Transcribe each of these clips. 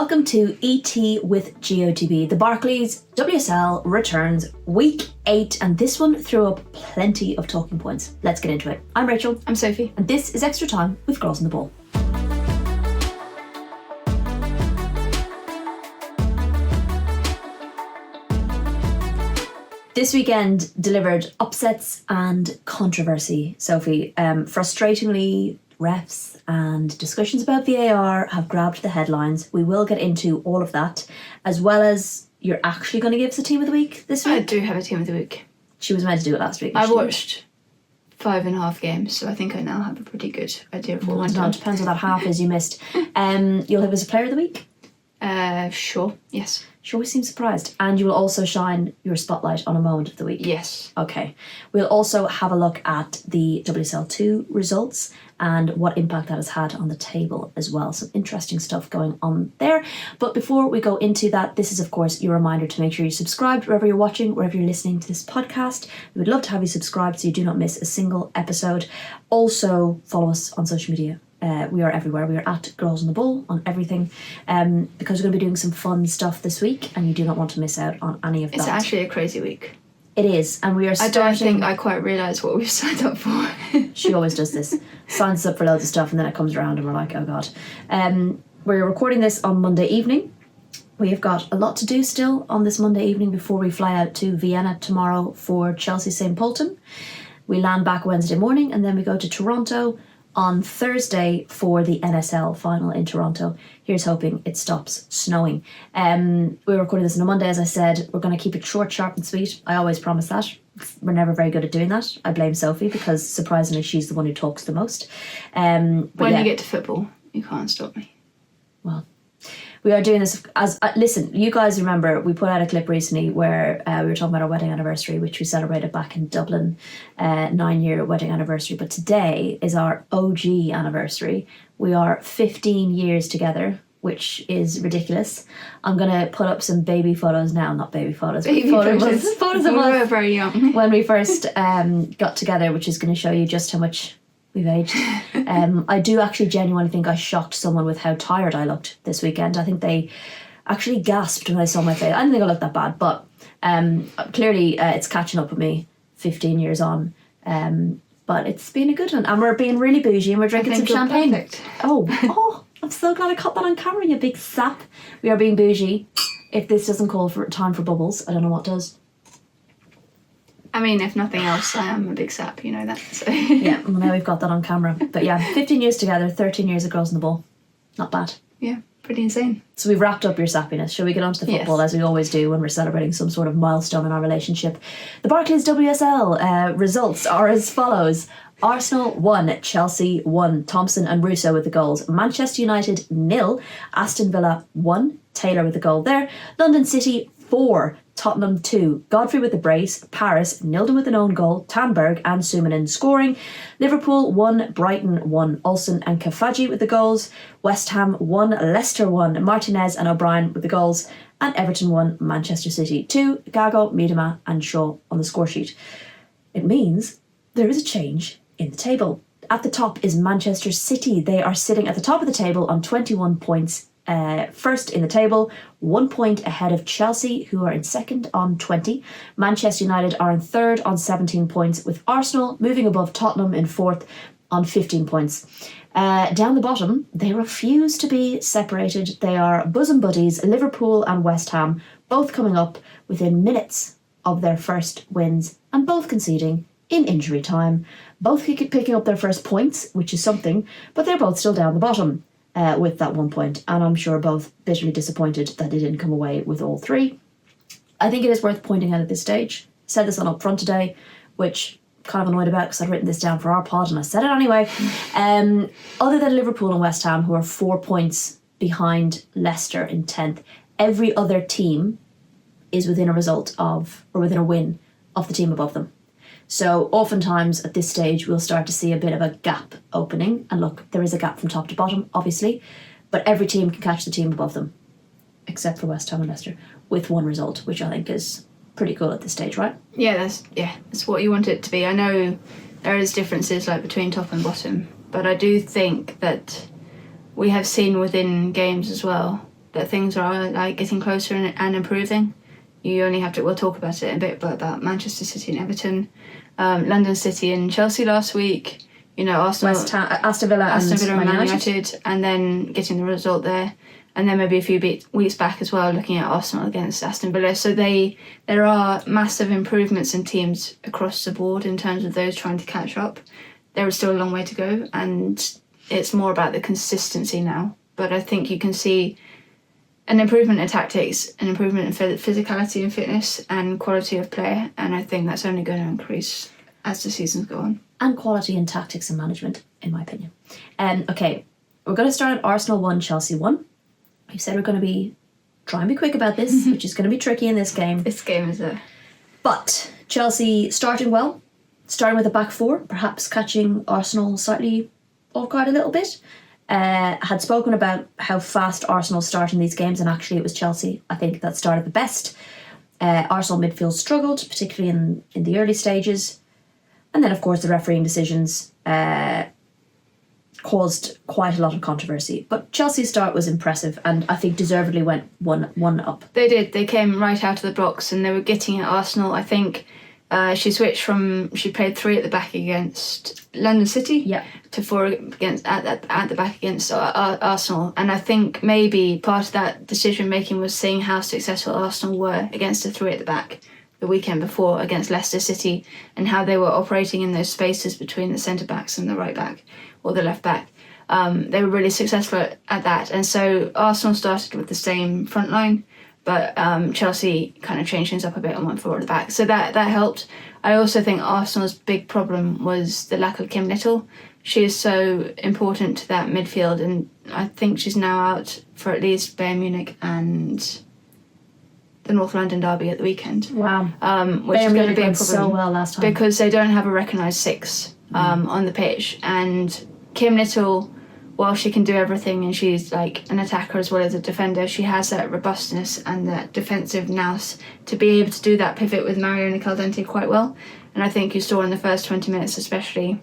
Welcome to ET with GOTB. The Barclays WSL returns week 8, and this one threw up plenty of talking points. Let's get into it. I'm Rachel. I'm Sophie. And this is Extra Time with Girls on the Ball. This weekend delivered upsets and controversy, Sophie. Frustratingly, refs and discussions about VAR have grabbed the headlines. We will get into all of that, as well as you're actually going to give us a team of the week this week. I do have a team of the week. She was meant to do it last week. I watched 5.5 games, so I think I now have a pretty good idea of what I'm doing. It depends what that half is you missed. You'll have us a player of the week? Sure, yes. She always seems surprised. And you will also shine your spotlight on a moment of the week. Yes. Okay. We'll also have a look at the WSL 2 results and what impact that has had on the table as well. Some interesting stuff going on there. But before we go into that, this is, of course, your reminder to make sure you're subscribed wherever you're watching, wherever you're listening to this podcast. We would love to have you subscribed so you do not miss a single episode. Also, follow us on social media. We are everywhere. We are at Girls on the Ball on everything, because we're going to be doing some fun stuff this week, and you do not want to miss out on any of that. It's actually a crazy week. It is, and we are starting... I don't think I quite realise what we've signed up for. She always does this. Signs us up for loads of stuff, and then it comes around and we're like, oh God. We're recording this on Monday evening. We have got a lot to do still on this Monday evening before we fly out to Vienna tomorrow for Chelsea St. Polten. We land back Wednesday morning, and then we go to Toronto on Thursday for the NSL final in Toronto. Here's hoping it stops snowing. We're recording this on a Monday, as I said. We're going to keep it short, sharp and sweet. I always promise that. We're never very good at doing that. I blame Sophie because surprisingly she's the one who talks the most. When you get to football, you can't stop me. Well, we are doing this as... listen, you guys remember we put out a clip recently where we were talking about our wedding anniversary, which we celebrated back in Dublin, 9-year wedding anniversary. But today is our OG anniversary. We are 15 years together, which is ridiculous. I'm going to put up some baby photos now. Not baby photos, but photos of us. We were very young. When we first got together, which is going to show you just how much we've aged. I do actually genuinely think I shocked someone with how tired I looked this weekend. I think they actually gasped when I saw my face. I didn't think I looked that bad, but clearly it's catching up with me 15 years on. But it's been a good one. And we're being really bougie and we're drinking some champagne. Perfect. Oh, I'm so glad I caught that on camera, you big sap. We are being bougie. If this doesn't call for time for bubbles, I don't know what does. I mean, if nothing else, I am a big sap, you know that. So. Yeah, well, now we've got that on camera. But yeah, 15 years together, 13 years of Girls on the Ball. Not bad. Yeah, pretty insane. So we've wrapped up your sappiness. Shall we get on to the football, as we always do when we're celebrating some sort of milestone in our relationship? The Barclays WSL results are as follows. Arsenal 1, Chelsea 1, Thompson and Russo with the goals. Manchester United 0, Aston Villa 1, Taylor with the goal there. London City 4, Tottenham 2, Godfrey with the brace, Paris, Nilden with an own goal, Tanberg and Sumanen scoring, Liverpool 1, Brighton 1, Olsen and Kafaji with the goals, West Ham 1, Leicester 1, Martinez and O'Brien with the goals, and Everton 1, Manchester City 2, Gago, Miedema and Shaw on the score sheet. It means there is a change in the table. At the top is Manchester City. They are sitting at the top of the table on 21 points. First in the table, 1 point ahead of Chelsea, who are in second on 20. Manchester United are in third on 17 points, with Arsenal moving above Tottenham in fourth on 15 points. Down the bottom, they refuse to be separated. They are bosom buddies, Liverpool and West Ham, both coming up within minutes of their first wins and both conceding in injury time. Both picking up their first points, which is something, but they're both still down the bottom. With that 1 point, and I'm sure both bitterly disappointed that they didn't come away with all three. I think it is worth pointing out at this stage. I said this on Up Front today, which I'm kind of annoyed about because I'd written this down for our pod and I said it anyway. Other than Liverpool and West Ham, who are 4 points behind Leicester in 10th, every other team is within a result of, or within a win of the team above them. So oftentimes at this stage we'll start to see a bit of a gap opening, and look, there is a gap from top to bottom obviously, but every team can catch the team above them except for West Ham and Leicester with one result, which I think is pretty cool at this stage, right? Yeah, that's what you want it to be. I know there is differences like between top and bottom, but I do think that we have seen within games as well that things are like getting closer and improving. You only have to, we'll talk about it in a bit, but about Manchester City and Everton, London City and Chelsea last week, you know, Arsenal, Aston Villa and Man United, and then getting the result there. And then maybe a few weeks back as well, looking at Arsenal against Aston Villa. So there are massive improvements in teams across the board in terms of those trying to catch up. There is still a long way to go, and it's more about the consistency now. But I think you can see an improvement in tactics, an improvement in physicality and fitness and quality of play. And I think that's only going to increase as the seasons go on. And quality in tactics and management, in my opinion. Okay, we're going to start at Arsenal 1, Chelsea 1. We said we're going to try and be quick about this, which is going to be tricky in this game. This game is But Chelsea starting well, starting with a back four, perhaps catching Arsenal slightly off guard a little bit. Had spoken about how fast Arsenal start in these games, and actually it was Chelsea, I think, that started the best. Arsenal midfield struggled, particularly in the early stages. And then, of course, the refereeing decisions caused quite a lot of controversy. But Chelsea's start was impressive, and I think deservedly went one up. They did. They came right out of the blocks, and they were getting at Arsenal. I think she played 3 at the back against London City, to 4 against at the back against Arsenal. And I think maybe part of that decision making was seeing how successful Arsenal were against the 3 at the back the weekend before against Leicester City, and how they were operating in those spaces between the centre backs and the right back or the left back. They were really successful at that, and so Arsenal started with the same front line, but Chelsea kind of changed things up a bit and went forward at the back, so that helped. I also think Arsenal's big problem was the lack of Kim Little. She is so important to that midfield, and I think she's now out for at least Bayern Munich and the North London derby at the weekend. Wow. Which Bayern is going to Munich be a went problem so well last time because they don't have a recognised 6 on the pitch, and Kim Little, while she can do everything and she's like an attacker as well as a defender, she has that robustness and that defensive nous to be able to do that pivot with Mariona Caldente quite well. And I think you saw in the first 20 minutes especially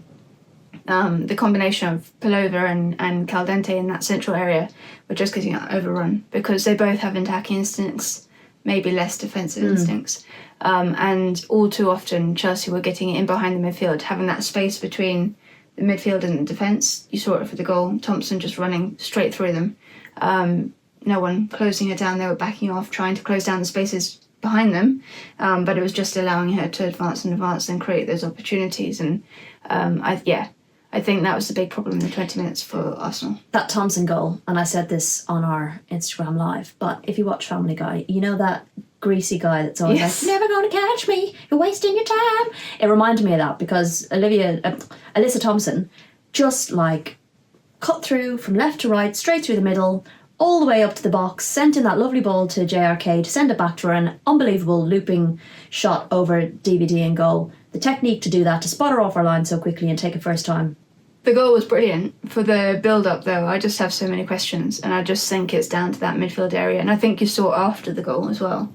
the combination of Pelova and Caldente in that central area were just getting overrun because they both have attacking instincts, maybe less defensive instincts. And all too often Chelsea were getting in behind the midfield, having that space between the midfield and the defence. You saw it for the goal. Thompson just running straight through them. No one closing her down. They were backing off, trying to close down the spaces behind them. But it was just allowing her to advance and create those opportunities. And I think that was the big problem in the 20 minutes for Arsenal. That Thompson goal, and I said this on our Instagram live, but if you watch Family Guy, you know that greasy guy that's always like, "Never going to catch me, you're wasting your time." It reminded me of that because Alyssa Thompson just like cut through from left to right, straight through the middle, all the way up to the box, sent in that lovely ball to JRK to send it back to her, an unbelievable looping shot over DVD and goal. The technique to do that, to spot her off her line so quickly and take it first time. The goal was brilliant. For the build-up, though, I just have so many questions, and I just think it's down to that midfield area. And I think you saw after the goal as well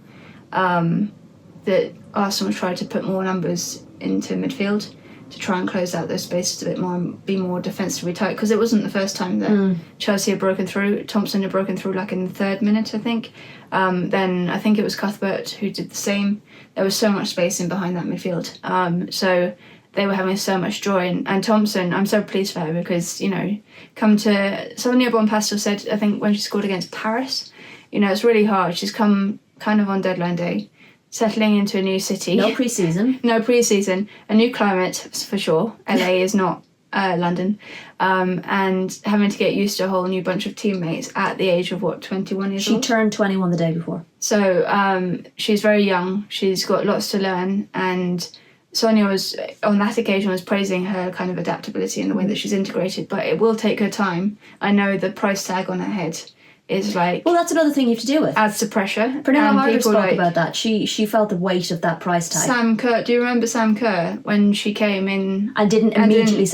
that Arsenal tried to put more numbers into midfield to try and close out those spaces a bit more and be more defensively tight, because it wasn't the first time that Chelsea had broken through. Thompson had broken through like in the 3rd minute, I think. Then I think it was Cuthbert who did the same. There was so much space in behind that midfield. So they were having so much joy. And Thompson, I'm so pleased for her because, you know, Sonia Bonpastor said, I think when she scored against Paris, you know, it's really hard. She's come kind of on deadline day, settling into a new city. No pre-season. A new climate, for sure. LA is not London. And having to get used to a whole new bunch of teammates at the age of, 21 years old? She turned 21 the day before. So she's very young. She's got lots to learn. And Sonia on that occasion was praising her kind of adaptability and the way that she's integrated. But it will take her time. I know the price tag on her head is like... Well, that's another thing you have to deal with. Adds to pressure. Pernilla Harder spoke about that. She felt the weight of that price tag. Sam Kerr, do you remember Sam Kerr when she came in... And didn't immediately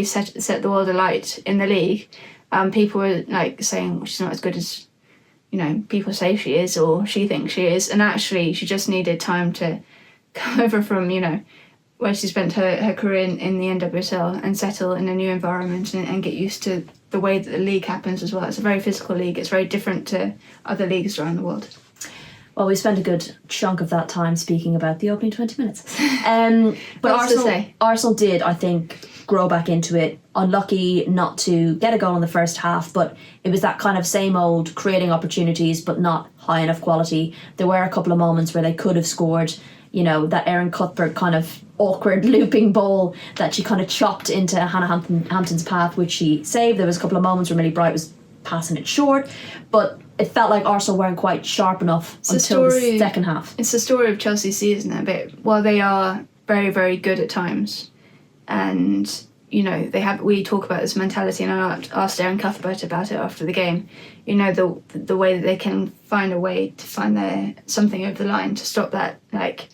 set the world alight in the league? People were like saying she's not as good as, you know, people say she is or she thinks she is. And actually she just needed time to come over from, you know, where she spent her career in the NWSL and settle in a new environment and get used to the way that the league happens as well. It's a very physical league. It's very different to other leagues around the world. Well, we spent a good chunk of that time speaking about the opening 20 minutes. But Arsenal did, I think, grow back into it. Unlucky not to get a goal in the first half, but it was that kind of same old creating opportunities, but not high enough quality. There were a couple of moments where they could have scored. You know, that Erin Cuthbert kind of awkward looping ball that she kind of chopped into Hannah Hampton's path, which she saved. There was a couple of moments where Millie Bright was passing it short, but it felt like Arsenal weren't quite sharp enough until the second half. It's the story of Chelsea's season a bit. While they are very, very good at times, and you know we talk about this mentality, and I asked Erin Cuthbert about it after the game. You know, the way that they can find a way to find something over the line to stop that. Like,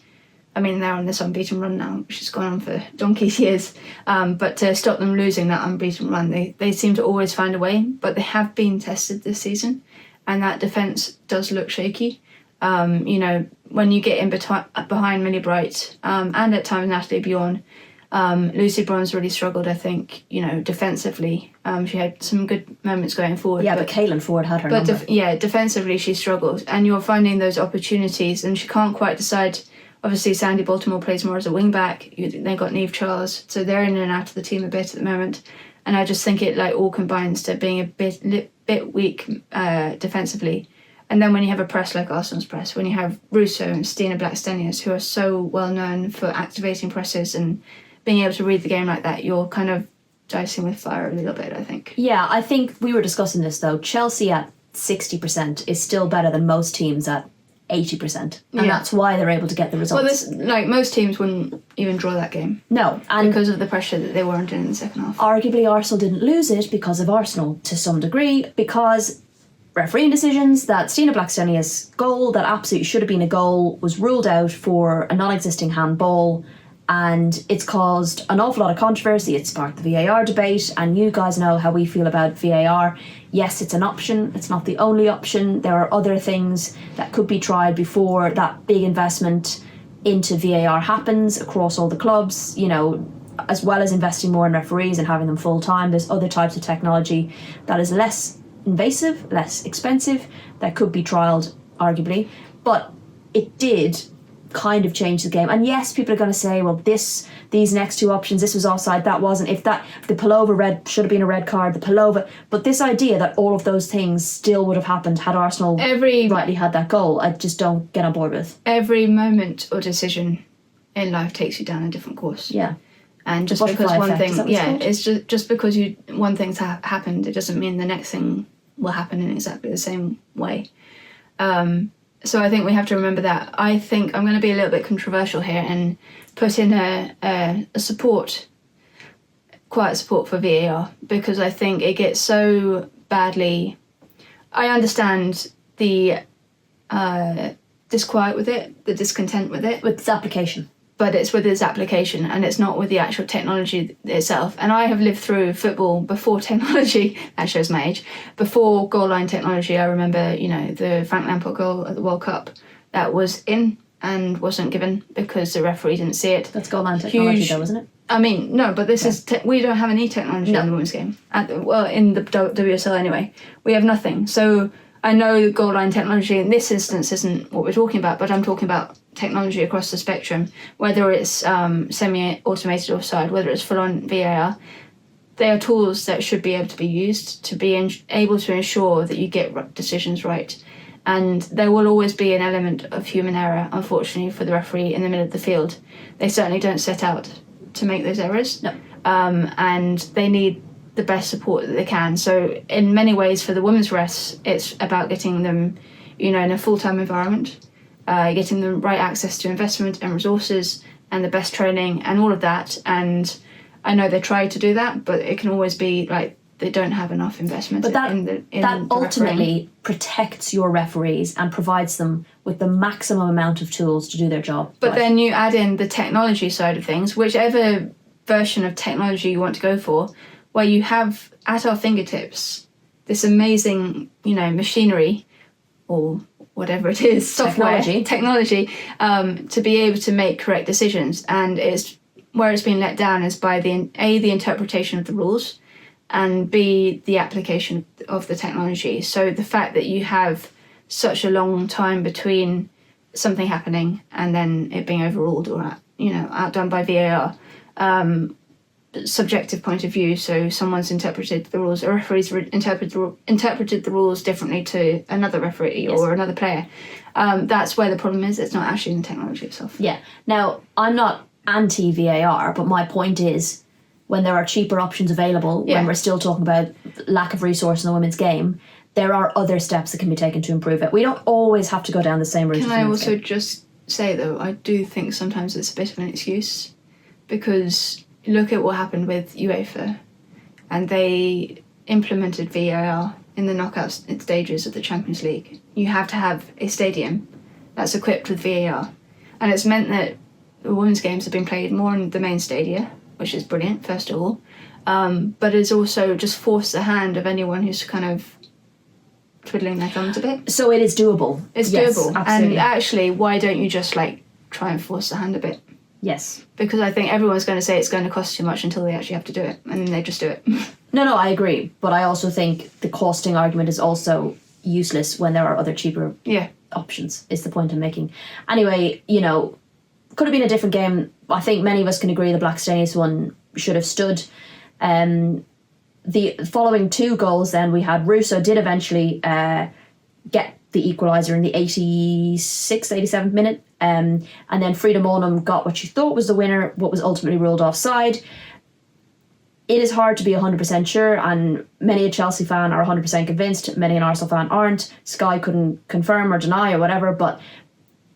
I mean, they're on this unbeaten run now, which has gone on for donkey's years. But to stop them losing that unbeaten run, they seem to always find a way. But they have been tested this season, and that defence does look shaky. You know, when you get in behind Millie Bright and at times Natalie Bjorn, Lucy Bronze really struggled, I think, you know, defensively. She had some good moments going forward. Yeah, but Caelan Ford had her number. Defensively she struggled. And you're finding those opportunities, and she can't quite decide. Obviously, Sandy Baltimore plays more as a wing-back. They got Niamh Charles, so they're in and out of the team a bit at the moment. And I just think it like all combines to being a bit weak defensively. And then when you have a press like Arsenal's press, when you have Russo and Stina Blackstenius, who are so well known for activating presses and being able to read the game like that, you're kind of dicing with fire a little bit, I think. Yeah, I think we were discussing this though. Chelsea at 60% is still better than most teams at 80%, and that's why they're able to get the results. Well, like most teams wouldn't even draw that game. No, and because of the pressure that they were under in the second half. Arguably, Arsenal didn't lose it because of Arsenal to some degree, because refereeing decisions, that Stina Blackstenius goal that absolutely should have been a goal was ruled out for a non-existing handball, and it's caused an awful lot of controversy. It sparked the VAR debate, and you guys know how we feel about VAR. Yes, it's an option. It's not the only option. There are other things that could be tried before that big investment into VAR happens across all the clubs, you know, as well as investing more in referees and having them full time. There's other types of technology that is less invasive, less expensive, that could be trialled, arguably. But it did kind of change the game. And yes, people are going to say, well, these next two options, this was offside, that wasn't. If the Palova red should have been a red card, the Palova. But this idea that all of those things still would have happened had Arsenal rightly had that goal, I just don't get on board with. Every moment or decision in life takes you down a different course. Yeah. And just because one thing, it's just because one thing's happened, it doesn't mean the next thing will happen in exactly the same way. So I think we have to remember that. I think I'm going to be a little bit controversial here and put in a support, quiet support for VAR, because I think it gets so badly. I understand the disquiet with it, the discontent with it. With its application. But it's with its application, and it's not with the actual technology itself. And I have lived through football before technology, that shows my age, before goal line technology. I remember, you know, the Frank Lampard goal at the World Cup that was in and wasn't given because the referee didn't see it. That's goal line technology though, isn't it? I mean, no, but this is, we don't have any technology in the women's game. In the WSL anyway. We have nothing. So I know goal line technology in this instance isn't what we're talking about, but I'm talking about technology across the spectrum, whether it's semi-automated offside, whether it's full-on VAR. They are tools that should be able to be used to be able to ensure that you get decisions right. And there will always be an element of human error, unfortunately, for the referee in the middle of the field. They certainly don't set out to make those errors. No. And they need the best support that they can. So in many ways, for the women's refs, it's about getting them, you know, in a full-time environment, getting the right access to investment and resources and the best training and all of that. And I know they try to do that, but it can always be like they don't have enough investment. But that ultimately protects your referees and provides them with the maximum amount of tools to do their job. But then you add in the technology side of things, whichever version of technology you want to go for, where you have at our fingertips this amazing, you know, machinery or whatever it is, software, technology, to be able to make correct decisions. And it's where it's been let down is by the interpretation of the rules and B, the application of the technology. So the fact that you have such a long time between something happening and then it being overruled or outdone by VAR, subjective point of view. So someone's interpreted the rules, a referee's interpreted the rules differently to another referee or another player. That's where the problem is. It's not actually in the technology itself. Yeah. Now, I'm not anti-VAR, but my point is, when there are cheaper options available, when we're still talking about lack of resource in the women's game, there are other steps that can be taken to improve it. We don't always have to go down the same route. Can I also just say, though, I do think sometimes it's a bit of an excuse, because look at what happened with UEFA, and they implemented VAR in the knockout stages of the Champions League. You have to have a stadium that's equipped with VAR, and it's meant that the women's games have been played more in the main stadia, which is brilliant, first of all, but it's also just forced the hand of anyone who's kind of twiddling their thumbs a bit. So it is doable. It's doable. Absolutely. And actually, why don't you just try and force the hand a bit? Yes. Because I think everyone's going to say it's going to cost too much until they actually have to do it, and then they just do it. No, I agree. But I also think the costing argument is also useless when there are other cheaper options, is the point I'm making. Anyway, could have been a different game. I think many of us can agree the Blackstenius one should have stood. The following two goals then, we had Russo did eventually get the equaliser in the 86th, 87th minute. And then Frida Monum got what she thought was the winner, what was ultimately ruled offside. It is hard to be 100% sure, and many a Chelsea fan are 100% convinced, many an Arsenal fan aren't. Sky couldn't confirm or deny or whatever, but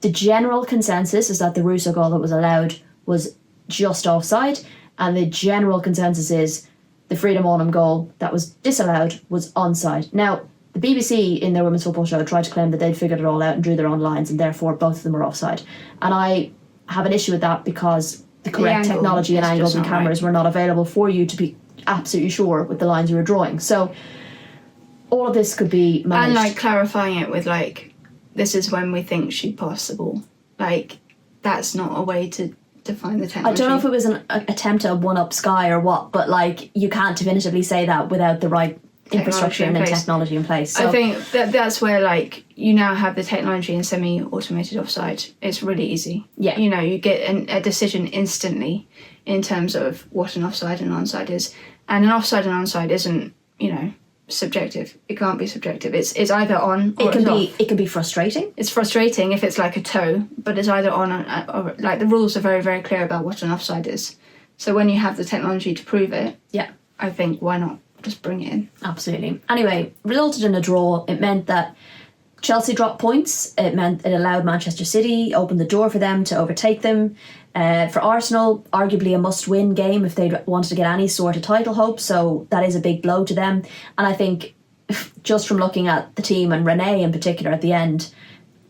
the general consensus is that the Russo goal that was allowed was just offside, and the general consensus is the Frida Monum goal that was disallowed was onside. Now, the BBC in their Women's Football Show tried to claim that they'd figured it all out and drew their own lines, and therefore both of them were offside. And I have an issue with that, because the correct technology and angles and cameras were not available for you to be absolutely sure with the lines you were drawing. So all of this could be managed. And clarifying it with this is when we think she passed the ball. That's not a way to define the technology. I don't know if it was an attempt to one-up Sky or what, but you can't definitively say that without the right infrastructure and technology in place. So I think that's where you now have the technology in semi-automated offside. It's really easy. Yeah. You get a decision instantly in terms of what an offside and onside is, and an offside and onside isn't subjective. It can't be subjective. It's either on or it can be frustrating. It's frustrating if it's a toe, but it's either on or the rules are very, very clear about what an offside is. So when you have the technology to prove it, I think why not just bring it in? Absolutely. Anyway, resulted in a draw. It meant that Chelsea dropped points. It meant it allowed Manchester City, opened the door for them to overtake them. For Arsenal, arguably a must-win game if they wanted to get any sort of title hope, so that is a big blow to them. And I think, just from looking at the team, and Renee in particular at the end,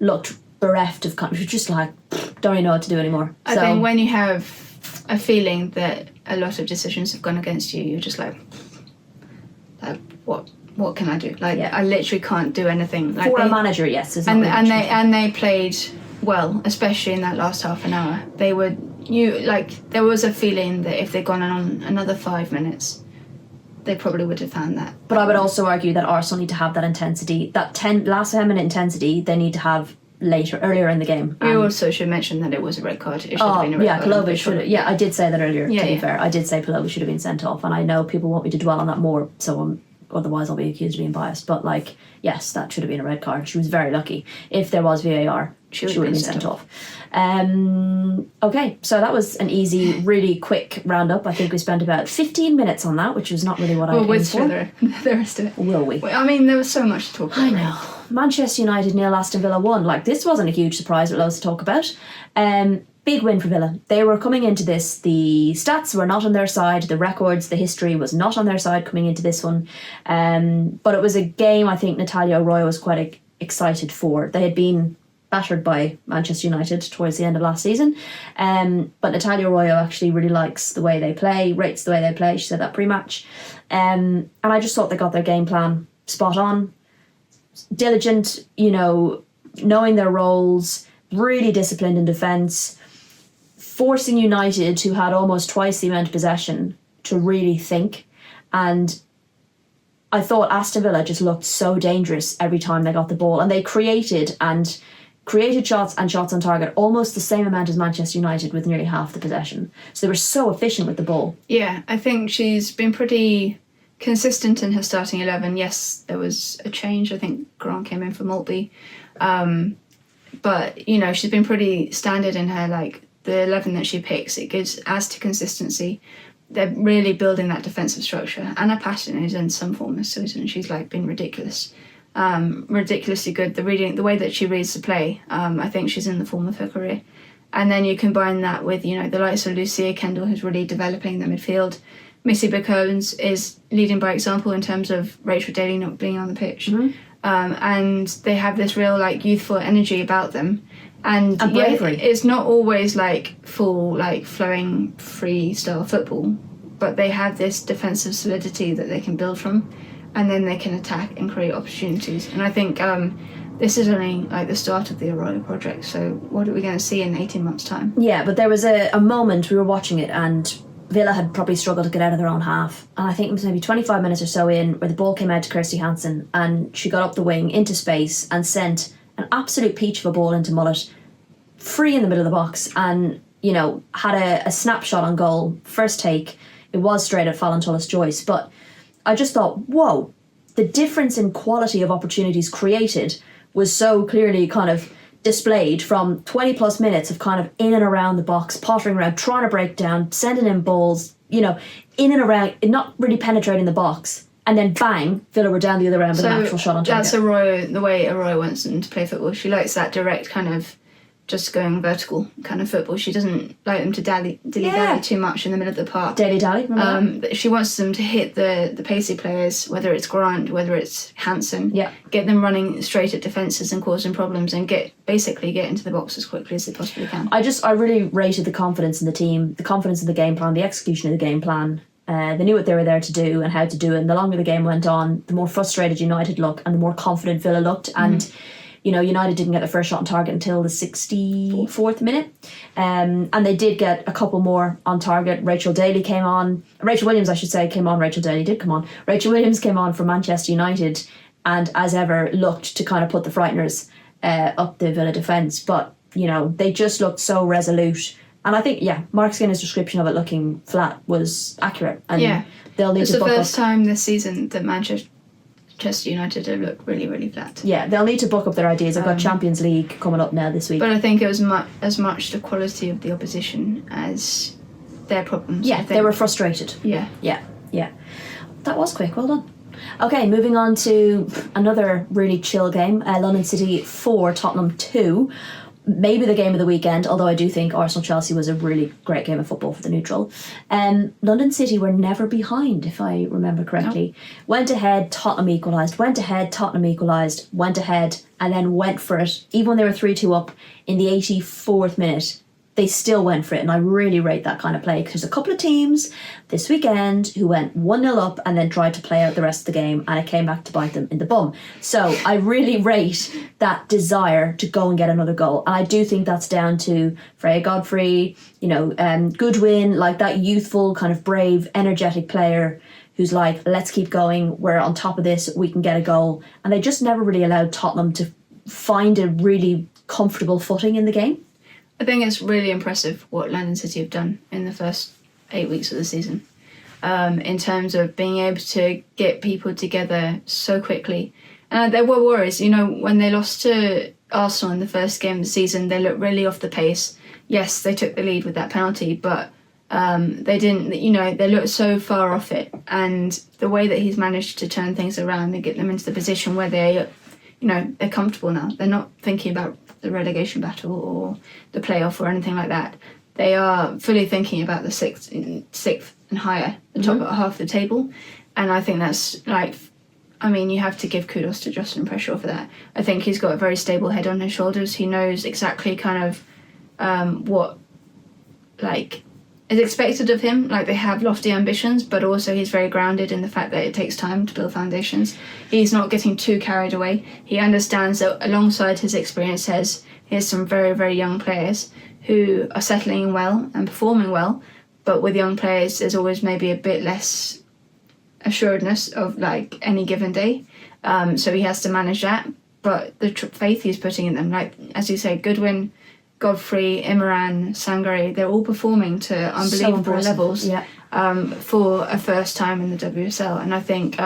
looked bereft of confidence, just don't really know what to do anymore. I think when you have a feeling that a lot of decisions have gone against you, you're just what can I do? I literally can't do anything. For a manager, yes. And they played well, especially in that last half an hour. They were there was a feeling that if they'd gone on another 5 minutes, they probably would have found that. But I would also argue that Arsenal need to have that intensity, that last 10 minute intensity. They need to have earlier in the game. We also should mention that it was a red card. It should have been a red card. Palova should have. Yeah, I did say that earlier. To be fair, I did say Palova should have been sent off, and I know people want me to dwell on that more, so otherwise I'll be accused of being biased. But yes, that should have been a red card. She was very lucky. If there was VAR, she would have been sent off. Okay, so that was an easy, really quick roundup. I think we spent about 15 minutes on that, which was not really what I aimed for. The rest of it. Will we? I mean, there was so much to talk about. I know. Manchester United 0, Aston Villa 1. This wasn't a huge surprise, but loads to talk about. Big win for Villa. They were coming into this, the stats were not on their side, the records, the history was not on their side coming into this one. But it was a game I think Natalia Arroyo was quite excited for. They had been battered by Manchester United towards the end of last season. But Natalia Arroyo actually really likes the way they play, rates the way they play. She said that pre-match. And I just thought they got their game plan spot on. Diligent, knowing their roles, really disciplined in defence, forcing United, who had almost twice the amount of possession, to really think. And I thought Aston Villa just looked so dangerous every time they got the ball, and they created shots and shots on target almost the same amount as Manchester United with nearly half the possession. So they were so efficient with the ball. Yeah, I think she's been pretty consistent in her starting 11. Yes, there was a change. I think Grant came in for Maltby. But, you know, she's been pretty standard in her, like, the 11 that she picks. It adds to consistency. They're really building that defensive structure. Anna Patton is in some form this season. She's, like, been ridiculous. Ridiculously good. The way that she reads the play, I think she's in the form of her career. And then you combine that with, you know, the likes of Lucia Kendall, who's really developing the midfield. Missy Becones is leading by example in terms of Rachel Daly not being on the pitch. Mm-hmm. And they have this real, like, youthful energy about them. And bravery. Yeah, it's not always, like, full, like, flowing, free-style football, but they have this defensive solidity that they can build from, and then they can attack and create opportunities. And I think this is only, like, the start of the Arroyo project, so what are we going to see in 18 months' time? Yeah, but there was a moment, we were watching it, and Villa had probably struggled to get out of their own half, and I think it was maybe 25 minutes or so in where the ball came out to Kirsty Hansen, and she got up the wing into space and sent an absolute peach of a ball into Mullet, free in the middle of the box, and, you know, had a snapshot on goal. First take, it was straight at Fallon Tullis-Joyce, but I just thought, whoa, the difference in quality of opportunities created was so clearly kind of displayed from 20 plus minutes of kind of in and around the box, pottering around, trying to break down, sending in balls, you know, in and around, not really penetrating the box. And then bang, Villa were down the other end with an actual shot on target. That's Arroyo, the way Arroyo wants them to play football. She likes that direct kind of just going vertical kind of football. She doesn't like them to dilly-dally too much in the middle of the park. Dilly-dally, remember She wants them to hit the pacey players, whether it's Grant, whether it's Hansen, get them running straight at defences and causing problems, and get into the box as quickly as they possibly can. I really rated the confidence in the team, the confidence in the game plan, the execution of the game plan. They knew what they were there to do and how to do it, and the longer the game went on, the more frustrated United looked and the more confident Villa looked. And you know, United didn't get the first shot on target until the 64th minute. And they did get a couple more on target. Rachel Williams, came on. Rachel Daly did come on. Rachel Williams came on from Manchester United, and as ever looked to kind of put the frighteners up the Villa defence. But, you know, they just looked so resolute. And I think, Mark Skinner's description of it looking flat was accurate. And they'll need to book up. It's the first time this season that Manchester United have looked really, really flat. Yeah, they'll need to book up their ideas. I've got Champions League coming up now this week. But I think it was as much the quality of the opposition as their problems. Yeah, they were frustrated. Yeah. That was quick, well done. Okay, moving on to another really chill game. London City 4, Tottenham 2. Maybe the game of the weekend, although I do think Arsenal-Chelsea was a really great game of football for the neutral. London City were never behind, if I remember correctly. Went ahead, Tottenham equalised, went ahead, and then went for it. Even when they were 3-2 up in the 84th minute, they still went for it, and I really rate that kind of play, because there's a couple of teams this weekend who went 1-0 up and then tried to play out the rest of the game, and it came back to bite them in the bum. So I really rate that desire to go and get another goal, and I do think that's down to Freya Godfrey, you know, Goodwin, like that youthful, kind of brave, energetic player who's like, let's keep going, we're on top of this, we can get a goal. And they just never really allowed Tottenham to find a really comfortable footing in the game. I think it's really impressive what London City have done in the first 8 weeks of the season, in terms of being able to get people together so quickly. And there were worries, you know, when they lost to Arsenal in the first game of the season, they looked really off the pace. Yes, they took the lead with that penalty, but they didn't, you know, they looked so far off it. And the way that he's managed to turn things around and get them into the position where they, you know, they're comfortable now. They're not thinking about the relegation battle or the playoff or anything like that. They are fully thinking about the sixth and higher, the top half of the table. And I think that's like, I mean, you have to give kudos to Justin Pressure for that. I think he's got a very stable head on his shoulders. He knows exactly kind of what like is expected of him. Like, they have lofty ambitions, but also he's very grounded in the fact that it takes time to build foundations. He's not getting too carried away. He understands that alongside his experience, here's some very, very young players who are settling in well and performing well, but with young players there's always maybe a bit less assuredness of like any given day. So he has to manage that. But the faith he's putting in them, like as you say, Goodwin, Godfrey, Imran, Sangare, they're all performing to unbelievable levels for a first time in the WSL. And I think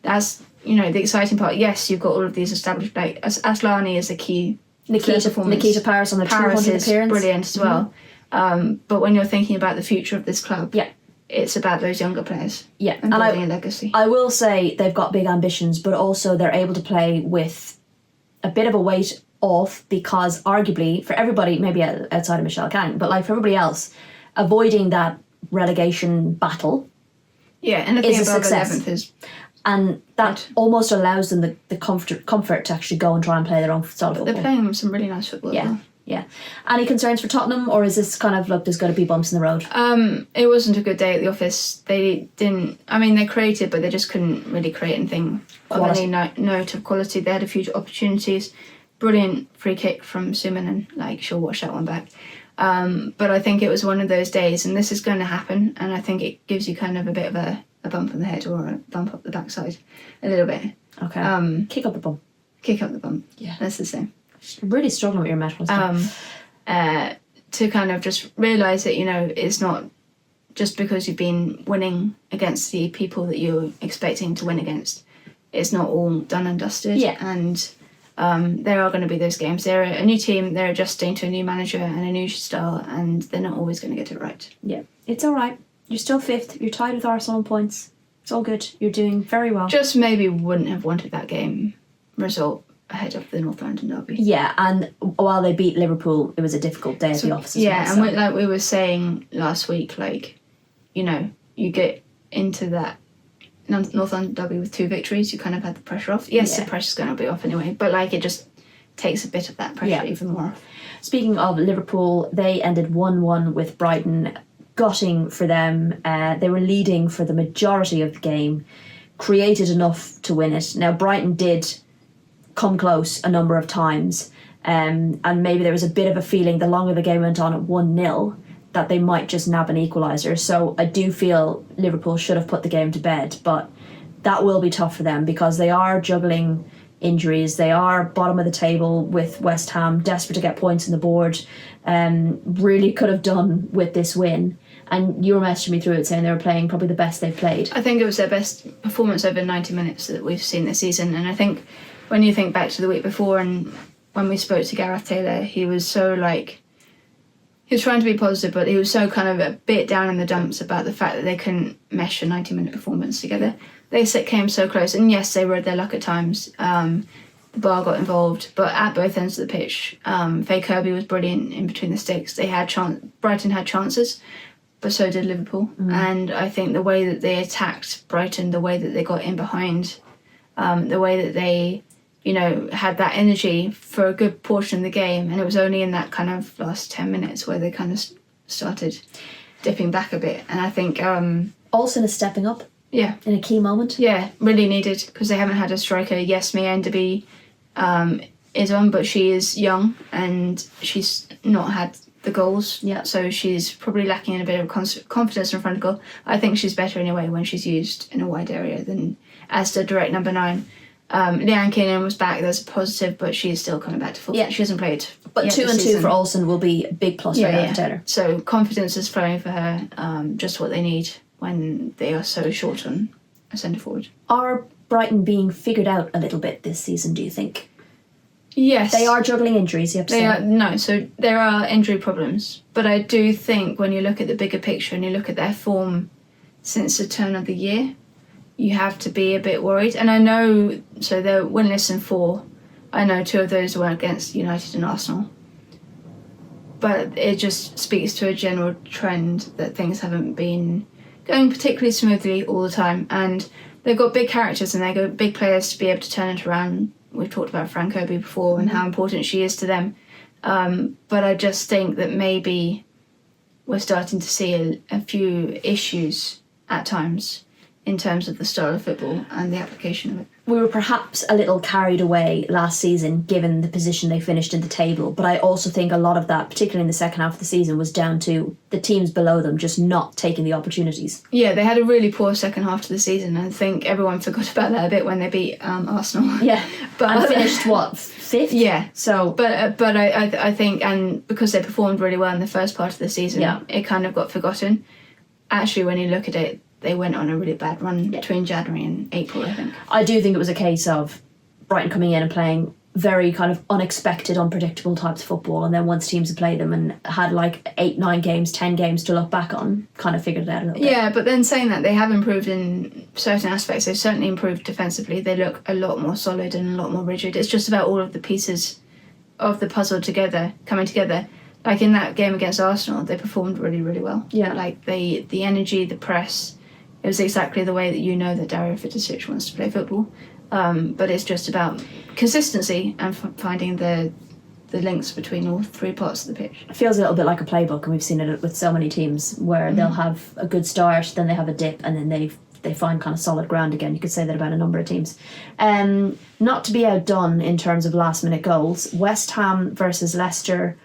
that's, you know, the exciting part. Yes, you've got all of these established, like Aslani is the key. Nikita Paris on the 200 appearance. Brilliant as well. But when you're thinking about the future of this club, it's about those younger players. Yeah, and building a legacy. I will say they've got big ambitions, but also they're able to play with a bit of a weight off, because arguably for everybody, maybe outside of Michelle Kang, but like for everybody else, avoiding that relegation battle and is a success. 11th is, and that almost allows them the comfort to actually go and try and play their own style of football. They're playing some really nice football. Yeah. Any concerns for Tottenham, or is this kind of, look, there's got to be bumps in the road? It wasn't a good day at the office. They didn't. I mean, they created, but they just couldn't really create anything of any note of quality. They had a few opportunities. Brilliant free kick from Suman, and like she'll watch that one back. But I think it was one of those days, and this is going to happen. And I think it gives you kind of a bit of a bump in the head, or a bump up the backside, a little bit. Okay. Kick up the bum. Kick up the bum. Yeah, that's the same. Really struggling with your metaphors. To kind of just realise that, you know, it's not just because you've been winning against the people that you're expecting to win against. It's not all done and dusted. Yeah. And there are going to be those games. They're a new team. They're adjusting to a new manager and a new style, and they're not always going to get it right. Yeah, it's all right. You're still 5th. You're tied with Arsenal on points. It's all good. You're doing very well. Just maybe wouldn't have wanted that game result ahead of the North London derby. Yeah, and while they beat Liverpool, it was a difficult day at the office as well. Yeah, and like we were saying last week, like, you know, you get into that North London derby with 2 victories, you kind of had the pressure off. Yes, the pressure's going to be off anyway, but like it just takes a bit of that pressure even more off. Speaking of Liverpool, they ended 1-1 with Brighton. Gutting for them. They were leading for the majority of the game, created enough to win it. Now, Brighton did come close a number of times, and maybe there was a bit of a feeling the longer the game went on at 1-0 that they might just nab an equaliser. So I do feel Liverpool should have put the game to bed, but that will be tough for them because they are juggling injuries. They are bottom of the table with West Ham, desperate to get points on the board. Really could have done with this win. And you were messaging me through it saying they were playing probably the best they've played. I think it was their best performance over 90 minutes that we've seen this season. And I think when you think back to the week before and when we spoke to Gareth Taylor, he was so like, he was trying to be positive, but he was so kind of a bit down in the dumps about the fact that they couldn't mesh a 90-minute performance together. They came so close, and yes, they rode their luck at times. The bar got involved, but at both ends of the pitch, Faye Kirby was brilliant in between the sticks. They had Brighton had chances, but so did Liverpool. And I think the way that they attacked Brighton, the way that they got in behind, the way that they, you know, had that energy for a good portion of the game, and it was only in that kind of last 10 minutes where they kind of started dipping back a bit. And I think Olsen is stepping up. Yeah. In a key moment. Yeah, really needed, because they haven't had a striker. Yes, Mia Enderby is on, but she is young and she's not had the goals. Yeah. So she's probably lacking in a bit of confidence in front of goal. I think she's better anyway when she's used in a wide area than as the direct number 9. Leanne Keenan was back, that's a positive, but she's still coming back to full. Yeah. She hasn't played. But 2 and 2 for Olsen will be a big plus for Taylor. So confidence is flowing for her, just what they need when they are so short on a centre forward. Are Brighton being figured out a little bit this season, do you think? Yes. They are juggling injuries, you have to say. So there are injury problems. But I do think when you look at the bigger picture and you look at their form since the turn of the year, you have to be a bit worried. And I know, so they're winless in 4. I know 2 of those were against United and Arsenal. But it just speaks to a general trend that things haven't been going particularly smoothly all the time. And they've got big characters and they've got big players to be able to turn it around. We've talked about Fran Kirby before and how important she is to them. But I just think that maybe we're starting to see a few issues at times in terms of the style of football and the application of it. we were perhaps a little carried away last season given the position they finished in the table, but I also think a lot of that, particularly in the second half of the season, was down to the teams below them just not taking the opportunities. Yeah, they had a really poor second half to the season. I think everyone forgot about that a bit when they beat Arsenal. Yeah, but and finished what, 5th? Yeah. So, but I think, and because they performed really well in the first part of the season, it kind of got forgotten. Actually, when you look at it, they went on a really bad run between January and April, I think. I do think it was a case of Brighton coming in and playing very kind of unexpected, unpredictable types of football, and then once teams had played them and had like 8, 9 games, 10 games to look back on, kind of figured it out a little bit. Yeah, but then saying that, they have improved in certain aspects. They've certainly improved defensively. They look a lot more solid and a lot more rigid. It's just about all of the pieces of the puzzle coming together. Like in that game against Arsenal, they performed really, really well. Yeah. Like the energy, the press, it was exactly the way that you know that Dario Fiticic wants to play football. But it's just about consistency and finding the links between all 3 parts of the pitch. It feels a little bit like a playbook, and we've seen it with so many teams where they'll have a good start, then they have a dip, and then they find kind of solid ground again. You could say that about a number of teams. Not to be outdone in terms of last-minute goals, West Ham versus Leicester,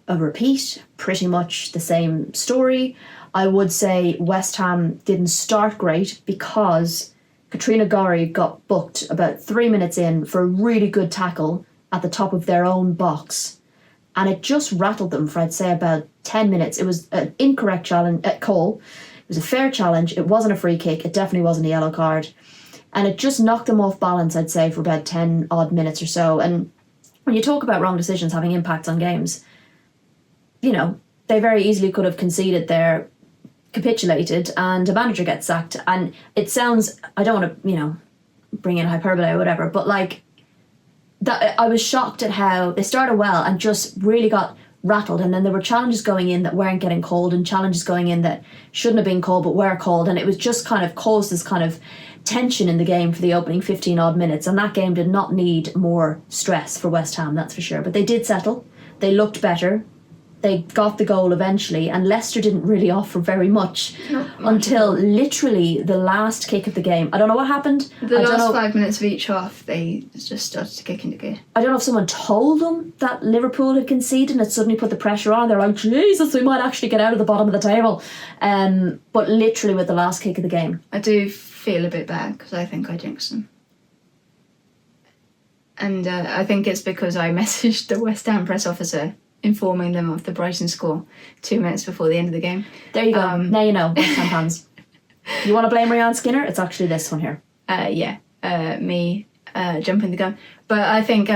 a repeat, pretty much the same story. I would say West Ham didn't start great because Katrina Gorry got booked about 3 minutes in for a really good tackle at the top of their own box. And it just rattled them for, I'd say, about 10 minutes. It was an incorrect challenge call. It was a fair challenge. It wasn't a free kick. It definitely wasn't a yellow card. And it just knocked them off balance, I'd say, for about 10 odd minutes or so. And when you talk about wrong decisions having impacts on games, you know, they very easily could have conceded there, capitulated, and a manager gets sacked. And it sounds, I don't want to, bring in hyperbole or whatever, but like that, I was shocked at how they started well and just really got rattled, and then there were challenges going in that weren't getting called and challenges going in that shouldn't have been called but were called, and it was just kind of caused this kind of tension in the game for the opening 15 odd minutes, and that game did not need more stress for West Ham, that's for sure. But they did settle, they looked better, they got the goal eventually, and Leicester didn't really offer very much until literally the last kick of the game. I don't know what happened. The last 5 minutes of each half, they just started to kick into gear. I don't know if someone told them that Liverpool had conceded and it suddenly put the pressure on. They're like, Jesus, we might actually get out of the bottom of the table. But literally with the last kick of the game. I do feel a bit bad because I think I jinxed them. And I think it's because I messaged the West Ham press officer informing them of the Brighton score 2 minutes before the end of the game. There you go. Now you know, West Ham fans. You want to blame Ryan Skinner? It's actually this one here. Me jumping the gun. But I think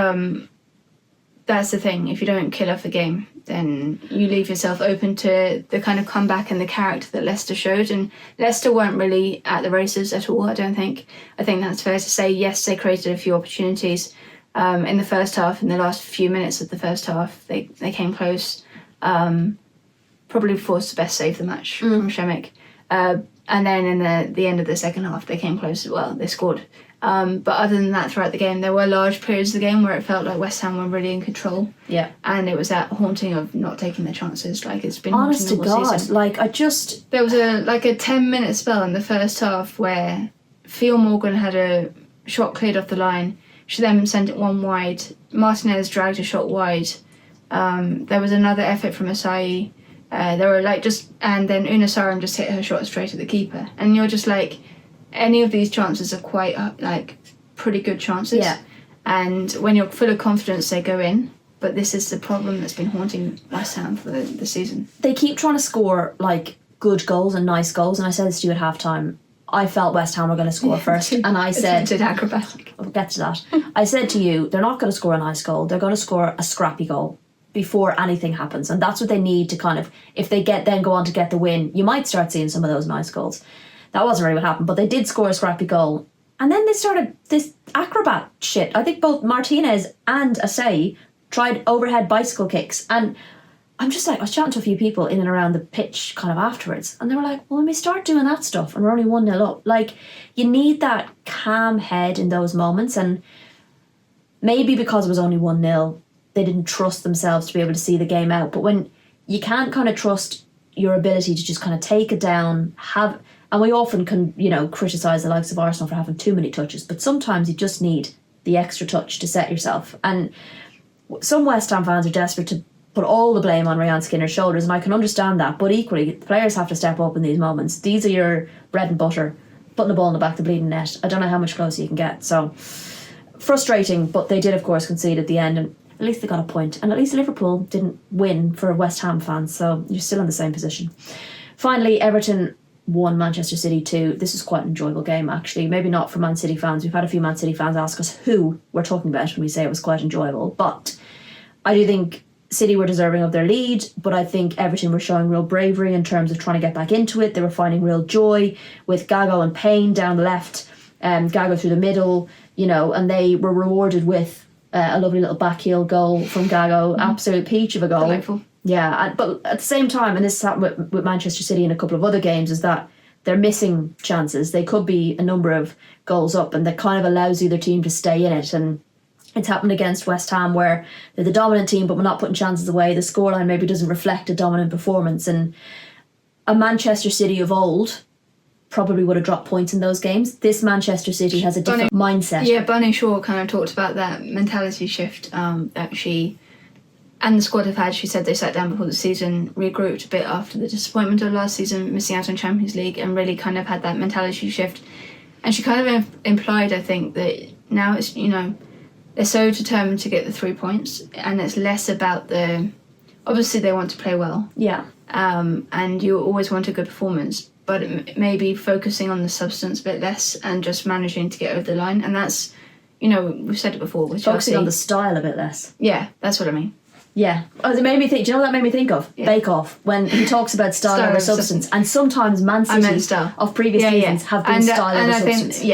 that's the thing. If you don't kill off the game, then you leave yourself open to the kind of comeback and the character that Leicester showed. And Leicester weren't really at the races at all, I don't think. I think that's fair to say. Yes, they created a few opportunities. In the first half, in the last few minutes of the first half, they came close. Probably forced the best save of the match from Shemek. And then in the end of the second half, they came close as well. They scored. But other than that, throughout the game, there were large periods of the game where it felt like West Ham were really in control. Yeah. And it was that haunting of not taking their chances. Like, it's been honest to God, season. like, I just... There was a 10-minute spell in the first half where Theo Morgan had a shot cleared off the line. She then sent it one wide. Martinez dragged a shot wide. There was another effort from Asai. There were and then Una Sarum just hit her shot straight at the keeper. And you're just like, any of these chances are quite pretty good chances. Yeah. And when you're full of confidence, they go in. But this is the problem that's been haunting West Ham for the season. They keep trying to score like good goals and nice goals. And I said this to you at halftime. I felt West Ham were going to score first, and I said, acrobatic. We'll get to that. I said to you, they're not going to score a nice goal. They're going to score a scrappy goal before anything happens, and that's what they need to kind of. If they then go on to get the win, you might start seeing some of those nice goals. That wasn't really what happened, but they did score a scrappy goal, and then they started this acrobat shit. I think both Martinez and Asai tried overhead bicycle kicks, and I'm just like, I was chatting to a few people in and around the pitch kind of afterwards, and they were like, well, when we start doing that stuff and we're only 1-0 up, like, you need that calm head in those moments. And maybe because it was only 1-0, they didn't trust themselves to be able to see the game out. But when you can't kind of trust your ability to just kind of take it down, have And we often can, criticise the likes of Arsenal for having too many touches, but sometimes you just need the extra touch to set yourself. And some West Ham fans are desperate to put all the blame on Ryan Skinner's shoulders, and I can understand that, but equally, the players have to step up in these moments. These are your bread and butter, putting the ball in the back of the bleeding net. I don't know how much closer you can get, so frustrating, but they did, of course, concede at the end, and at least they got a point, and at least Liverpool didn't win for West Ham fans, so you're still in the same position. Finally, Everton 1, Manchester City 2. This is quite an enjoyable game, actually. Maybe not for Man City fans. We've had a few Man City fans ask us who we're talking about when we say it was quite enjoyable, but I do think City were deserving of their lead, but I think Everton were showing real bravery in terms of trying to get back into it. They were finding real joy with Gago and Payne down the left, Gago through the middle, and they were rewarded with a lovely little backheel goal from Gago, absolute peach of a goal. Delightful. Yeah, but at the same time, and this happened with Manchester City in a couple of other games, is that they're missing chances. They could be a number of goals up, and that kind of allows either team to stay in it. And it's happened against West Ham where they're the dominant team, but we're not putting chances away. The scoreline maybe doesn't reflect a dominant performance. And a Manchester City of old probably would have dropped points in those games. This Manchester City has a different mindset. Yeah, Bunny Shaw kind of talked about that mentality shift that she and the squad have had. She said they sat down before the season, regrouped a bit after the disappointment of last season, missing out on Champions League, and really kind of had that mentality shift. And she kind of implied, I think, that now it's, they're so determined to get the 3 points, and it's less about obviously they want to play well. Yeah. And you always want a good performance, but maybe focusing on the substance a bit less and just managing to get over the line. And that's, we've said it before. With Focusing Chelsea. on the style a bit less. Yeah, that's what I mean. Yeah. It made me think, do you know what that made me think of? Yeah. Bake Off, when he talks about style over substance. And sometimes Man City of previous seasons have been style over substance.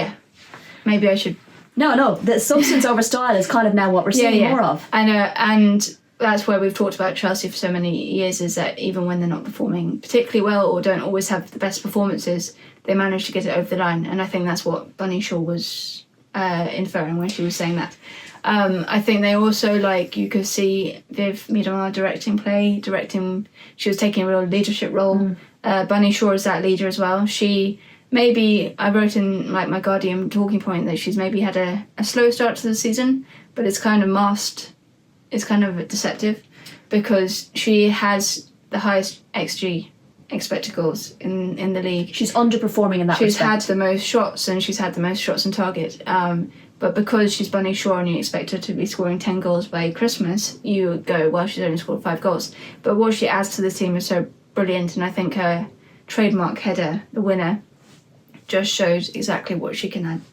Maybe I should... No, the substance over style is kind of now what we're seeing more of. And that's where we've talked about Chelsea for so many years, is that even when they're not performing particularly well or don't always have the best performances, they manage to get it over the line. And I think that's what Bunny Shaw was inferring when she was saying that. I think they also, you could see Viv Miedema directing, she was taking a real leadership role. Bunny Shaw is that leader as well. She... Maybe I wrote in my Guardian talking point that she's maybe had a slow start to the season, but it's kind of masked, it's kind of deceptive, because she has the highest XG, expected goals, in the league. She's underperforming in that respect. She's had the most shots, and she's had the most shots on target. But because she's Bunny Shaw and you expect her to be scoring 10 goals by Christmas, you go, well, she's only scored 5 goals. But what she adds to the team is so brilliant, and I think her trademark header, the winner, just shows exactly what she can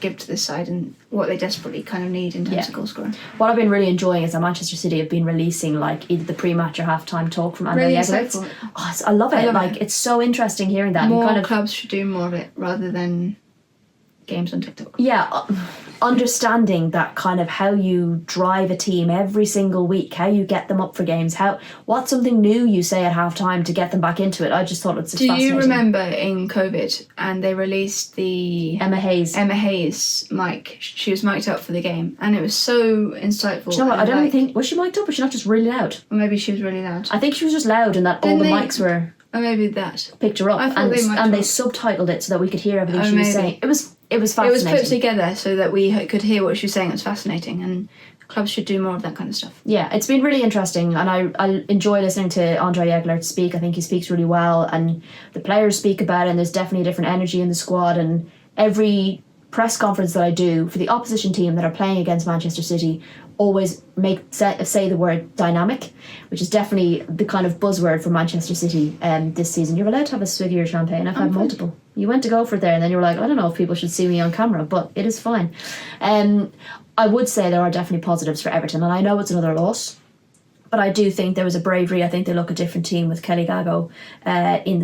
give to this side and what they desperately kind of need in terms of goal scoring. What I've been really enjoying is that Manchester City have been releasing either the pre-match or half-time talk from Andrea Eglert. I love it. It's so interesting hearing that. More clubs should do more of it rather than games on TikTok. Yeah, understanding that kind of how you drive a team every single week, how you get them up for games, what's something new you say at half-time to get them back into it. I just thought it's fascinating. Do you remember in COVID and they released the Emma Hayes mic? She was mic'd up for the game and it was so insightful. Do you know what? I don't think, was she mic'd up or was she not just really loud? Or maybe she was really loud. I think she was just loud and that all the mics were... Or maybe that. Picked her up and they subtitled it so that we could hear everything she was saying. It was fascinating. It was put together so that we could hear what she was saying. It was fascinating, and clubs should do more of that kind of stuff. Yeah, it's been really interesting, and I enjoy listening to Andrea Eglert speak. I think he speaks really well, and the players speak about it, and there's definitely a different energy in the squad, and every press conference that I do for the opposition team that are playing against Manchester City always say the word dynamic, which is definitely the kind of buzzword for Manchester City this season. You're allowed to have a swig of your champagne. I've had multiple. You went to go for it there and then you were like, I don't know if people should see me on camera, but it is fine. I would say there are definitely positives for Everton, and I know it's another loss, but I do think there was a bravery. I think they look a different team with Kelly Gago back in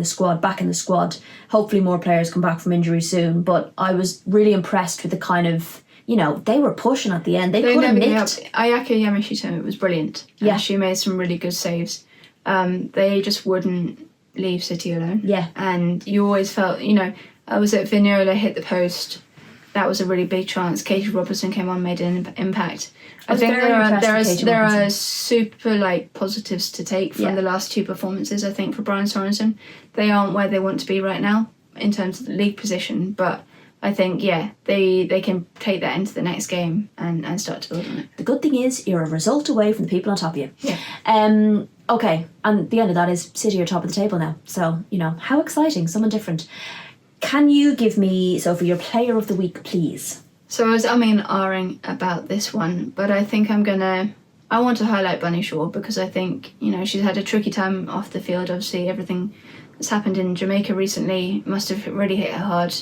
the squad. Hopefully more players come back from injury soon, but I was really impressed with the kind of, they were pushing at the end. They could have nicked. Ayaka Yamashita was brilliant. Yeah. She made some really good saves. They just wouldn't leave City alone. Yeah. And you always felt, I was at Vignola, hit the post. That was a really big chance. Katie Robertson came on, made an impact. I think there are super positives to take from the last two performances. I think for Brian Sorensen, they aren't where they want to be right now. in terms of the league position, but I think, they can take that into the next game and start to build on it. The good thing is you're a result away from the people on top of you. Yeah. Okay, and the end of that is City are top of the table now. So, how exciting, someone different. Can you give me, Sophie, your player of the week, please? So I was ahhing about this one, but I think I want to highlight Bunny Shaw because I think, she's had a tricky time off the field. Obviously, everything that's happened in Jamaica recently must have really hit her hard.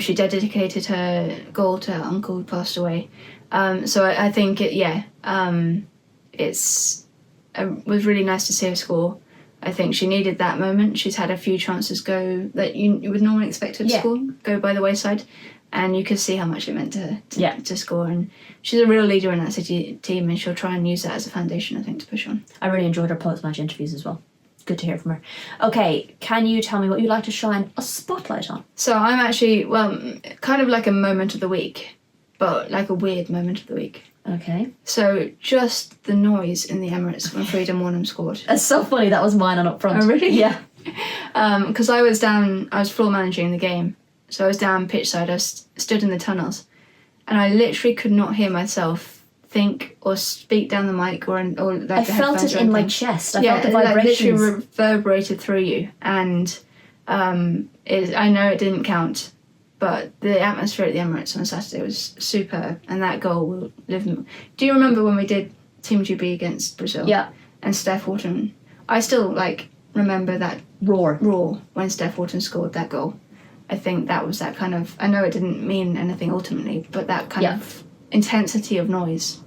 She dedicated her goal to her uncle who passed away. So I think it was really nice to see her score. I think she needed that moment. She's had a few chances go that you would normally expect her to score, go by the wayside. And you could see how much it meant to her to score. And she's a real leader in that City team, and she'll try and use that as a foundation, I think, to push on. I really enjoyed her post-match interviews as well. Good to hear from her. Okay, can you tell me what you'd like to shine a spotlight on? So I'm actually, kind of like a moment of the week, but like a weird moment of the week. Okay. So just the noise in the Emirates when Freedom Warnham scored. It's so funny, that was mine on up front. Oh, really? Yeah. Because I was floor managing the game. So I was down pitch side, I stood in the tunnels, and I literally could not hear myself think or speak down the mic or like I felt it in my chest. I felt the vibrations. It literally reverberated through you, and I know it didn't count, but the atmosphere at the Emirates on Saturday was superb, and that goal will live. Do you remember when we did Team GB against Brazil? Yeah. And Steph Wharton, I still remember that roar when Steph Wharton scored that goal. I think that was that kind of, I know it didn't mean anything ultimately, but that kind of intensity of noise.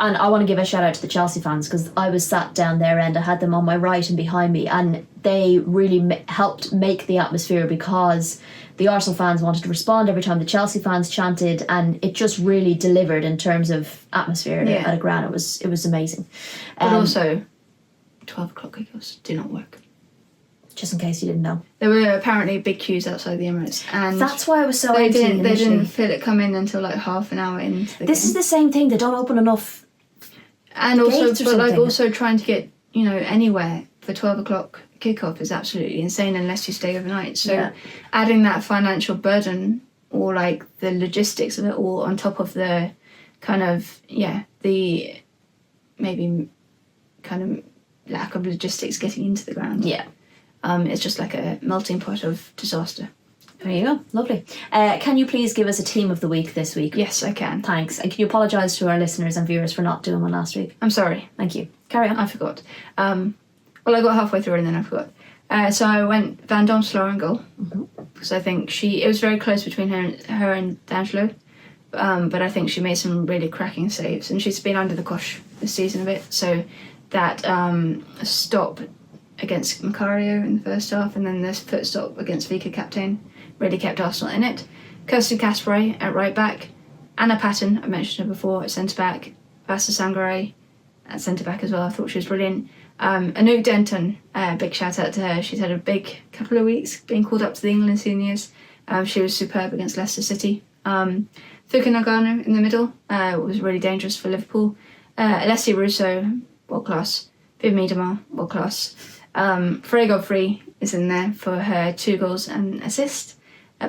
And I want to give a shout out to the Chelsea fans because I was sat down their end. I had them on my right and behind me, and they really helped make the atmosphere because the Arsenal fans wanted to respond every time the Chelsea fans chanted, and it just really delivered in terms of atmosphere at a ground. It was amazing. But also, 12 o'clock kickoffs do not work. Just in case you didn't know. There were apparently big queues outside the Emirates, and that's why I was so they didn't feel it come in until half an hour into the game. This is the same thing, they don't open enough. And also trying to get, anywhere for 12 o'clock kickoff is absolutely insane unless you stay overnight. So adding that financial burden or the logistics of it all on top of the kind of, the maybe kind of lack of logistics getting into the ground. Yeah. It's just like a melting pot of disaster. There you go. Lovely. Can you please give us a team of the week this week? Yes, I can. Thanks. And can you apologise to our listeners and viewers for not doing one last week? I'm sorry. Thank you. Carry on. I forgot. I got halfway through and then I forgot. So I went Van Domselaar in goal because I think it was very close between her and D'Angelo. But I think she made some really cracking saves, and she's been under the cosh this season a bit. So that stop against Macario in the first half, and then this foot stop against Vika Captain really kept Arsenal in it. Kirsten Kasparov at right back, Anna Patton, I mentioned her before, at centre back, Vasa Sangare at centre back as well. I thought she was brilliant. Anouk Denton, big shout out to her. She's had a big couple of weeks being called up to the England seniors. She was superb against Leicester City. Fuka Nagano in the middle was really dangerous for Liverpool. Alessia Russo, world class. Viv Miedema, world class. Freya Godfrey is in there for her 2 goals and assist.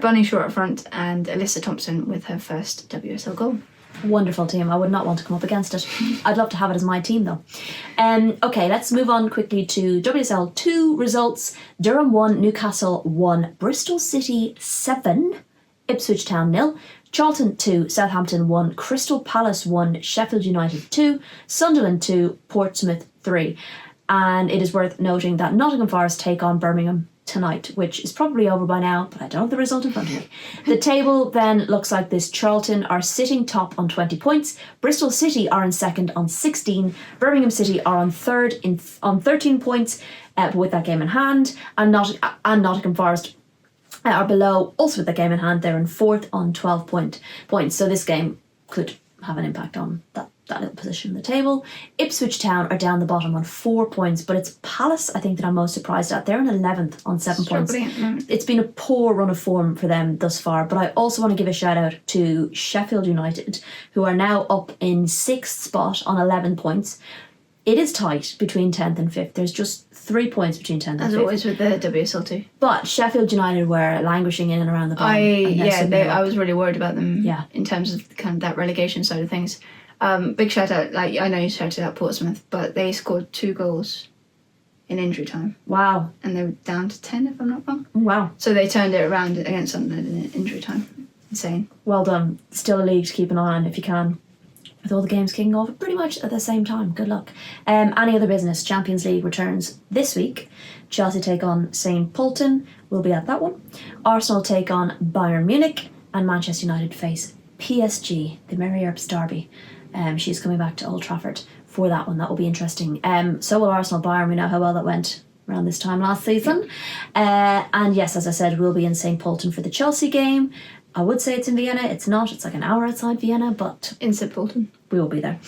Bunny Shaw up front, and Alyssa Thompson with her first WSL goal. Wonderful team. I would not want to come up against it. I'd love to have it as my team though. Okay, let's move on quickly to WSL 2 results. Durham 1, Newcastle 1, Bristol City 7, Ipswich Town 0, Charlton 2, Southampton 1, Crystal Palace 1, Sheffield United 2, Sunderland 2, Portsmouth 3. And it is worth noting that Nottingham Forest take on Birmingham tonight, which is probably over by now, but I don't have the result in front of me. The table then looks like this. Charlton are sitting top on 20 points. Bristol City are in second on 16. Birmingham City are on third on 13 points, but with that game in hand. And Nottingham Forest are below, also with that game in hand. They're in fourth on 12 points. So this game could have an impact on that little position in the table. Ipswich Town are down the bottom on 4 points, but it's Palace, I think, that I'm most surprised at. They're in 11th on 7 points. It's been a poor run of form for them thus far, but I also want to give a shout out to Sheffield United, who are now up in 6th spot on 11 points. it is tight between 10th and 5th. There's just 3 points between 10th and 5th. As always with the WSL too. But Sheffield United were languishing in and around the bottom. I was really worried about them. Yeah. In terms of kind of that relegation side of things. Big shout out. Like, I know you shouted out Portsmouth, but they scored 2 goals in injury time. Wow. And they were down to 10, if I'm not wrong. Wow. So they turned it around against Sunderland in injury time. Insane. Well done. Still a league to keep an eye on if you can. With all the games kicking off pretty much at the same time. Good luck. Any other business? Champions League returns this week. Chelsea take on St. Pölten. We'll be at that one. Arsenal take on Bayern Munich. And Manchester United face PSG, the Mary Earps derby. She's coming back to Old Trafford for that one. That will be interesting. So will Arsenal Bayern. We know how well that went around this time last season. And yes, as I said, we'll be in St. Pölten for the Chelsea game. I would say it's in Vienna. It's not. It's like an hour outside Vienna, but in St. Pölten. We will be there.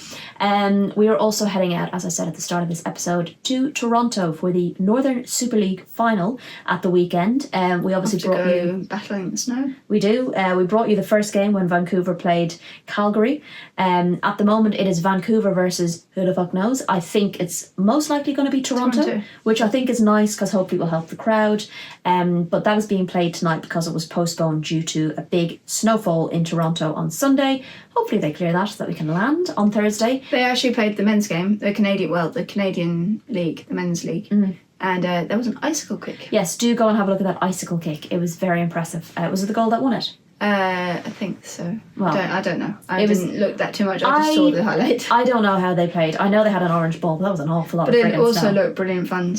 We are also heading out, as I said at the start of this episode, to Toronto for the Northern Super League final at the weekend. We obviously brought you battling the snow. We do. We brought you the first game when Vancouver played Calgary. At the moment, it is Vancouver versus who the fuck knows. I think it's most likely going to be Toronto, which I think is nice because hopefully will help the crowd. But that is being played tonight because it was postponed due to a big snowfall in Toronto on Sunday. Hopefully they clear that so that we can land on Thursday. They actually played the men's game, the Canadian league, the men's league. Mm. And there was an icicle kick. Yes, do go and have a look at that icicle kick. It was very impressive. Was it the goal that won it? I think so. Well, I don't know. I didn't look that too much. I just saw the highlight. I don't know how they played. I know they had an orange ball, but that was an awful lot of friggin' snow. But it also looked brilliant fun,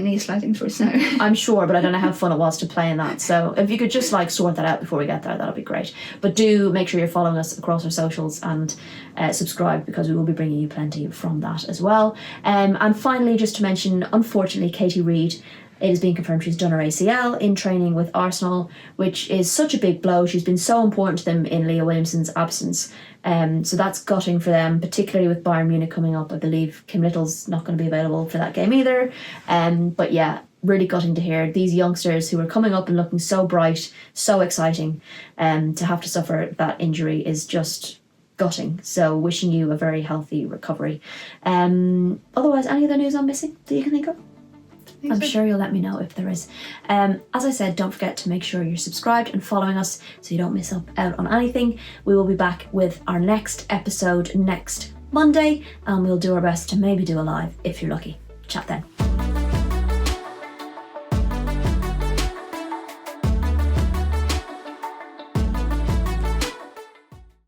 knee sliding through snow. I'm sure, but I don't know how fun it was to play in that. So if you could just sort that out before we get there, that'll be great. But do make sure you're following us across our socials and subscribe because we will be bringing you plenty from that as well. And finally, just to mention, unfortunately, Katie Reid, it has been confirmed she's done her ACL in training with Arsenal, which is such a big blow. She's been so important to them in Leah Williamson's absence. So that's gutting for them, particularly with Bayern Munich coming up. I believe Kim Little's not going to be available for that game either. But yeah, really gutting to hear these youngsters who are coming up and looking so bright, so exciting, to have to suffer that injury is just gutting. So wishing you a very healthy recovery. Otherwise, any other news I'm missing that you can think of? I'm sure you'll let me know if there is. As I said, don't forget to make sure you're subscribed and following us so you don't miss out on anything. We will be back with our next episode next Monday, and we'll do our best to maybe do a live if you're lucky. Chat then.